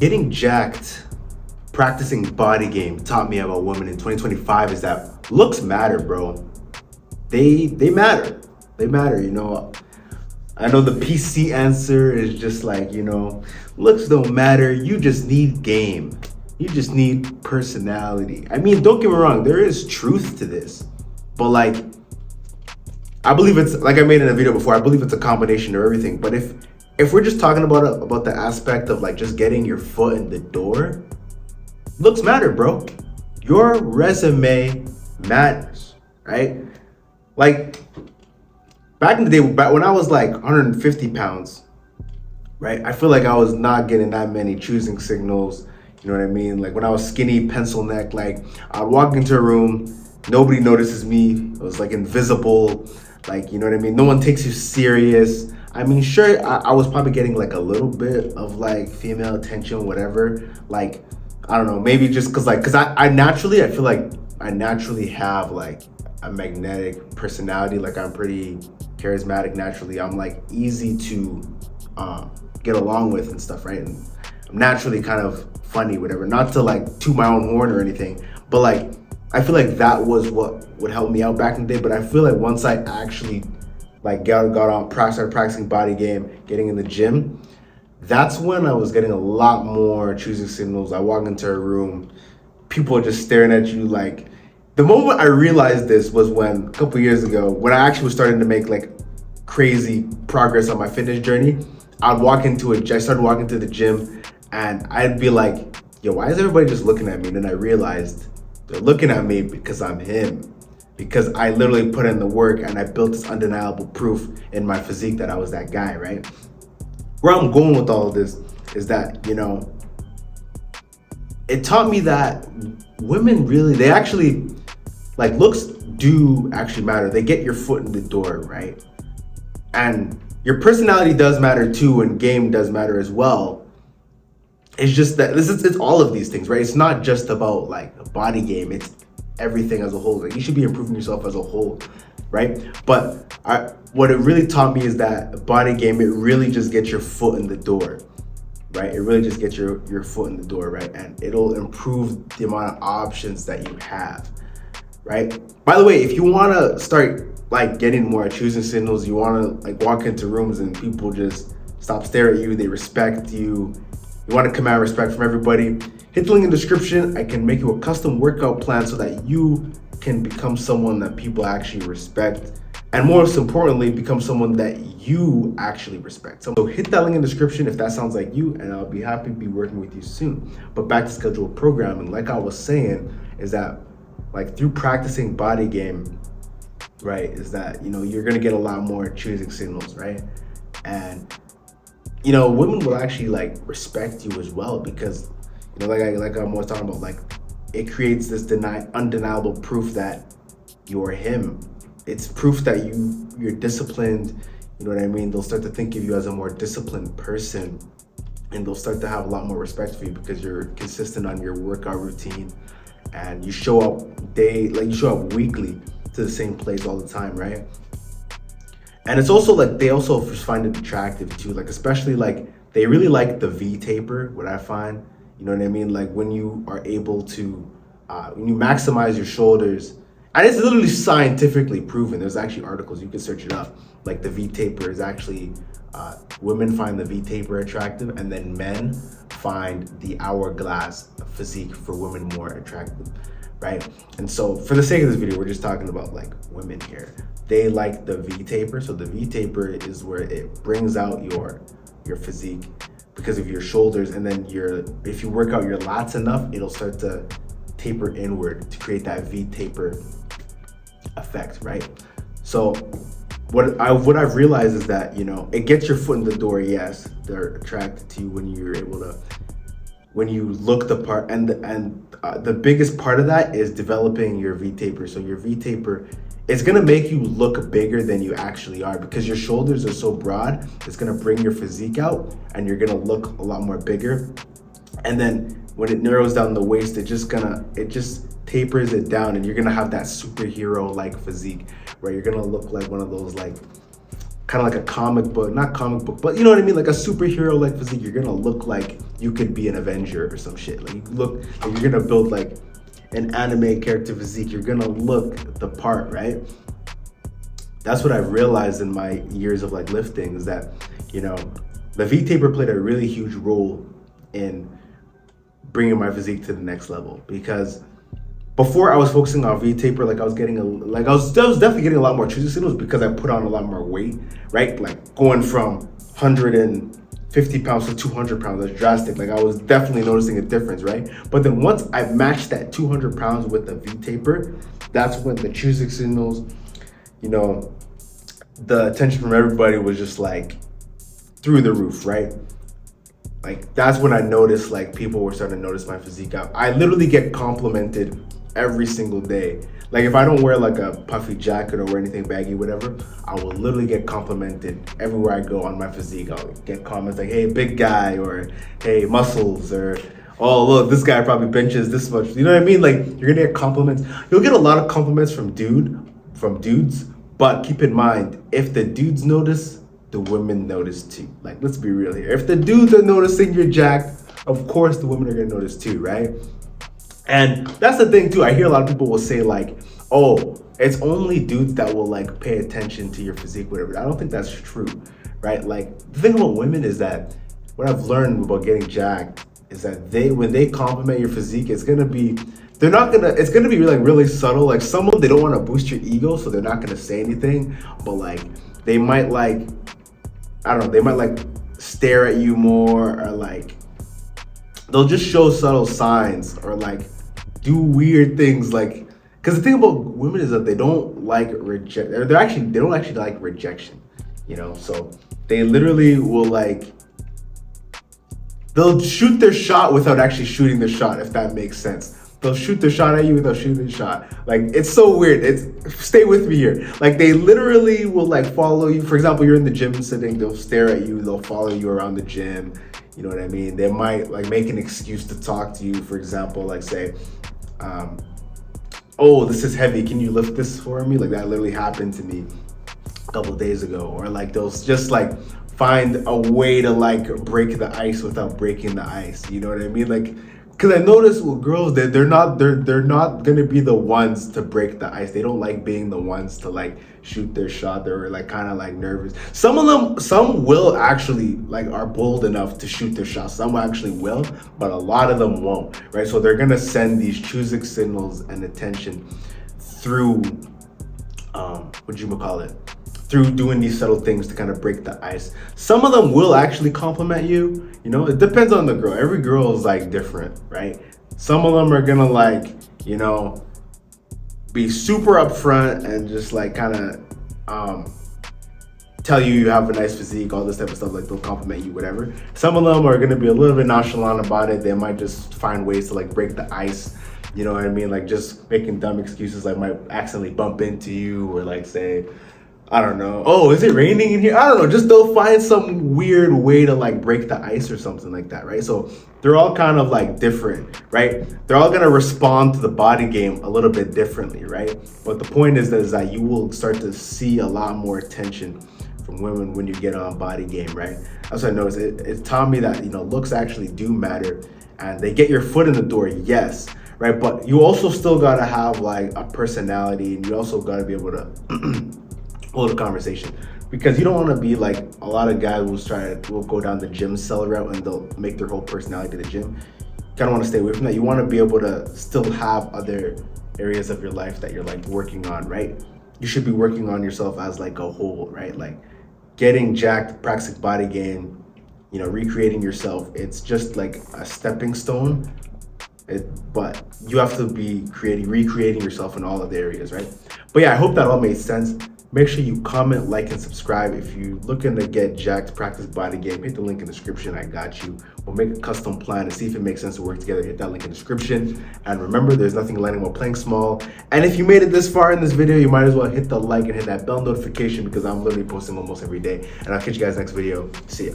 Getting jacked, practicing body game taught me about women in 2025 is that looks matter, bro. They matter. They matter, you know. I know the PC answer is just like, looks don't matter. You just need game. You just need personality. I mean, don't get me wrong, there is truth to this. But like I believe it's like I made in a video before, I believe it's a combination of everything. But if we're just talking about the aspect of like just getting your foot in the door, looks matter, bro. Your resume matters, right? Like back in the day, back when I was like 150 pounds, right? I feel like I was not getting that many choosing signals. You know what I mean? Like when I was skinny, pencil neck, like I'd walk into a room, nobody notices me. I was like invisible. Like, you know what I mean? No one takes you serious. I mean, sure, I was probably getting like a little bit of like female attention, whatever. Like, I don't know, maybe just cause I naturally, I feel like I naturally have like a magnetic personality. Like I'm pretty charismatic naturally. I'm like easy to get along with and stuff, right? And I'm naturally kind of funny, whatever. Not to like toot my own horn or anything, but like I feel like that was what would help me out back in the day. But I feel like once I actually like got on, started practicing body game, getting in the gym, that's when I was getting a lot more choosing signals. I walk into a room, people are just staring at you. Like the moment I realized this was when a couple years ago, when I actually was starting to make like crazy progress on my fitness journey. I started walking to the gym and I'd be like, yo, why is everybody just looking at me? And then I realized they're looking at me because I'm him. Because I literally put in the work and I built this undeniable proof in my physique that I was that guy, right? Where I'm going with all of this is that, it taught me that women really, they actually, like looks do actually matter. They get your foot in the door, right? And your personality does matter too, and game does matter as well. It's just that it's all of these things, right? It's not just about like a body game, it's everything as a whole. Like you should be improving yourself as a whole, right? But what it really taught me is that body game, it really just gets your foot in the door, right? It really just gets your foot in the door, right? And it'll improve the amount of options that you have, right? By the way, if you want to start like getting more choosing signals, you want to like walk into rooms and people just stop staring at you, they respect you, you want to command respect from everybody, hit the link in the description. I can make you a custom workout plan so that you can become someone that people actually respect, and most importantly, become someone that you actually respect. So hit that link in the description if that sounds like you, and I'll be happy to be working with you soon. But back to scheduled programming, like I was saying, is that like through practicing body game, right, is that you're gonna get a lot more choosing signals, right? And women will actually like respect you as well because like I'm always talking about, like it creates this undeniable proof that you're him. It's proof that you're disciplined. You know what I mean? They'll start to think of you as a more disciplined person, and they'll start to have a lot more respect for you because you're consistent on your workout routine, and you show up weekly to the same place all the time, right? And it's also like they also find it attractive too, like especially like they really like the V taper, what I find. You know what I mean? Like when you are able to, when you maximize your shoulders, and it's literally scientifically proven. There's actually articles, you can search it up. Like the V taper is actually, women find the V taper attractive, and then men find the hourglass physique for women more attractive, right? And so for the sake of this video, we're just talking about like women here. They like the V taper. So the V taper is where it brings out your physique because of your shoulders, and then if you work out your lats enough, it'll start to taper inward to create that V taper effect, right? So what I've realized is that it gets your foot in the door. Yes, they're attracted to you when you look the part, and the biggest part of that is developing your V taper. So your V taper, it's gonna make you look bigger than you actually are because your shoulders are so broad. It's gonna bring your physique out and you're gonna look a lot more bigger. And then when it narrows down the waist, it just tapers it down, and you're gonna have that superhero like physique where you're gonna look like one of those like kind of like a comic book, not comic book, but you know what I mean, like a superhero like physique. You're gonna look like you could be an Avenger or some shit. Like you look like you're gonna build like an anime character physique. You're gonna look the part, right? That's what I've realized in my years of like lifting, is that, you know, the V-taper played a really huge role in bringing my physique to the next level. Because before I was focusing on V-taper, like I was definitely getting a lot more choosing signals because I put on a lot more weight, right? Like going from 150 pounds to 200 pounds, that's drastic. Like I was definitely noticing a difference, right? But then once I matched that 200 pounds with the V-taper, that's when the choosing signals, you know, the attention from everybody was just like through the roof, right? Like that's when I noticed like people were starting to notice my physique. I literally get complimented every single day. Like if I don't wear like a puffy jacket or wear anything baggy, whatever, I will literally get complimented everywhere I go on my physique. I'll get comments like, hey, big guy, or hey, muscles, or oh, look, this guy probably benches this much. You know what I mean? Like you're gonna get compliments. You'll get a lot of compliments from dudes, but keep in mind, if the dudes notice, the women notice too. Like, let's be real here. If the dudes are noticing you're jacked, of course the women are gonna notice too, right? And that's the thing too. I hear a lot of people will say like, oh, it's only dudes that will like pay attention to your physique, whatever. I don't think that's true, right? Like the thing about women is that what I've learned about getting jacked is that when they compliment your physique, it's gonna be like really subtle. Like some of them, they don't want to boost your ego, so they're not gonna say anything, but like they might like, I don't know, they might like stare at you more, or like they'll just show subtle signs, or like do weird things. Like, because the thing about women is that they don't like they don't actually like rejection, you know. So they literally will like, they'll shoot their shot without actually shooting the shot, if that makes sense. They'll shoot the shot at you without shooting the shot. Like, it's so weird. Stay with me here. Like, they literally will like follow you. For example, you're in the gym sitting, they'll stare at you, they'll follow you around the gym. You know what I mean? They might like make an excuse to talk to you. For example, like say, oh, this is heavy, can you lift this for me? Like that literally happened to me a couple of days ago. Or like they'll just like find a way to like break the ice without breaking the ice. You know what I mean? Like, because I noticed with girls that they're not gonna be the ones to break the ice. They don't like being the ones to like shoot their shot. They're like kind of like nervous. Some will actually like are bold enough to shoot their shot. Some actually will, but a lot of them won't, right? So they're gonna send these choosing signals and attention through through doing these subtle things to kind of break the ice. Some of them will actually compliment you. You know, it depends on the girl. Every girl is like different, right? Some of them are gonna like, you know, be super upfront and just like kind of tell you have a nice physique, all this type of stuff. Like they'll compliment you, whatever. Some of them are gonna be a little bit nonchalant about it. They might just find ways to like break the ice. You know what I mean? Like just making dumb excuses, like might accidentally bump into you, or like say, I don't know, oh, is it raining in here? I don't know, just they'll find some weird way to like break the ice or something like that, right? So they're all kind of like different, right? They're all gonna respond to the body game a little bit differently, right? But the point is that you will start to see a lot more attention from women when you get on body game, right? That's what I noticed. It taught me that, you know, looks actually do matter, and they get your foot in the door, yes, right? But you also still gotta have like a personality, and you also gotta be able to hold a conversation, because you don't want to be like a lot of guys will go down the gym seller route and they'll make their whole personality to the gym. You kind of want to stay away from that. You want to be able to still have other areas of your life that you're like working on, right? You should be working on yourself as like a whole, right? Like getting jacked, practicing body game, you know, recreating yourself. It's just like a stepping stone. But you have to be recreating yourself in all of the areas, right? But yeah, I hope that all made sense. Make sure you comment, like, and subscribe. If you're looking to get jacked, practice body game, hit the link in the description. I got you. We'll make a custom plan and see if it makes sense to work together. Hit that link in the description. And remember, there's nothing lighting while playing small. And if you made it this far in this video, you might as well hit the like and hit that bell notification, because I'm literally posting almost every day. And I'll catch you guys next video. See ya.